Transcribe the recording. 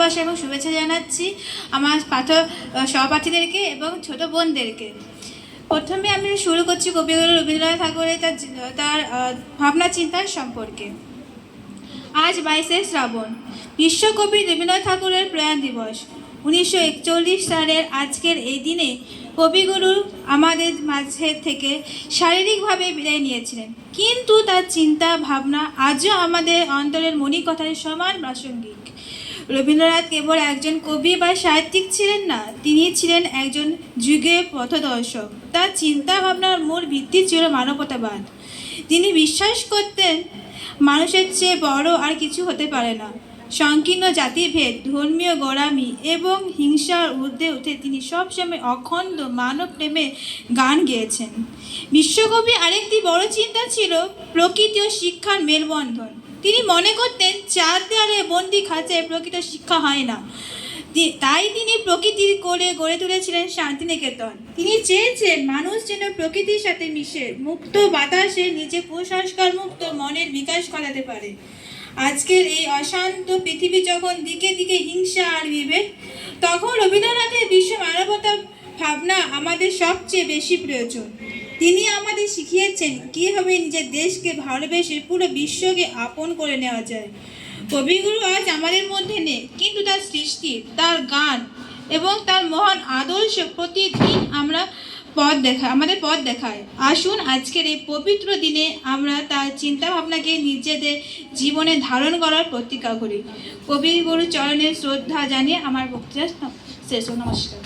ভালোবাসা এবং শুভেচ্ছা জানাচ্ছি আমার সহপাঠীদেরকে এবং ছোট বোনদেরকে। প্রথমে আমি শুরু করছি কবিগুরু রবীন্দ্রনাথ ঠাকুরের তার ভাবনা চিন্তার সম্পর্কে। আজ 22শে শ্রাবণ, বিশ্বকবি রবীন্দ্রনাথ ঠাকুরের প্রয়াণ দিবস। 1941 সালের আজকের এই দিনে কবিগুরু আমাদের মাঝে থেকে শারীরিকভাবে বিদায় নিয়েছিলেন, কিন্তু তার চিন্তা ভাবনা আজও আমাদের অন্তরের মণিকথায় সমান প্রাসঙ্গিক। রবীন্দ্রনাথ কেবল একজন কবি বা সাহিত্যিক ছিলেন না, তিনি ছিলেন একজন যুগের পথদর্শক। তার চিন্তা ভাবনার মূল ভিত্তি ছিল মানবতাবাদ। তিনি বিশ্বাস করতেন মানুষের চেয়ে বড় আর কিছু হতে পারে না। সংকীর্ণ জাতিভেদ, ধর্মীয় গোঁড়ামি এবং হিংসার ঊর্ধ্বে উঠে তিনি সবসময় অখণ্ড মানব প্রেমে গান গেয়েছেন। বিশ্বকবি আরেকটি বড় চিন্তা ছিল প্রকৃতি ও শিক্ষার মেলবন্ধন। তিনি মনে করতেন চার দেয়ালে বন্দি খাঁচায় প্রকৃত শিক্ষা হয় না, তাই তিনি প্রকৃতির কোলে গড়ে তুলেছিলেন শান্তিনিকেতন। তিনি চেয়েছেন মানুষ যেন প্রকৃতির সাথে মিশে মুক্ত বাতাসে নিজে কুসংস্কার মুক্ত মনের বিকাশ ঘটাতে পারে। আজকের এই অশান্ত পৃথিবী যখন দিকে দিকে হিংসা আর বিভেদ, তখন রবীন্দ্রনাথের বিশ্ব মানবতার ভাবনা আমাদের সবচেয়ে বেশি প্রয়োজন। তিনি আমাদের শিখিয়েছেন কীভাবে নিজের দেশকে ভালোবেসে পুরো বিশ্বকে আপন করে নেওয়া যায়। কবিগুরু আজ আমাদের মধ্যে নেই, কিন্তু তার সৃষ্টি, তার গান এবং তার মহান আদর্শ প্রতিদিন আমাদের পথ দেখায়। আসুন আজকের এই পবিত্র দিনে আমরা তার চিন্তা ভাবনাকে নিজেদের জীবনে ধারণ করার প্রতিজ্ঞা করি। কবিগুরু চরণের শ্রদ্ধা জানিয়ে আমার বক্তৃতা শেষ। নমস্কার।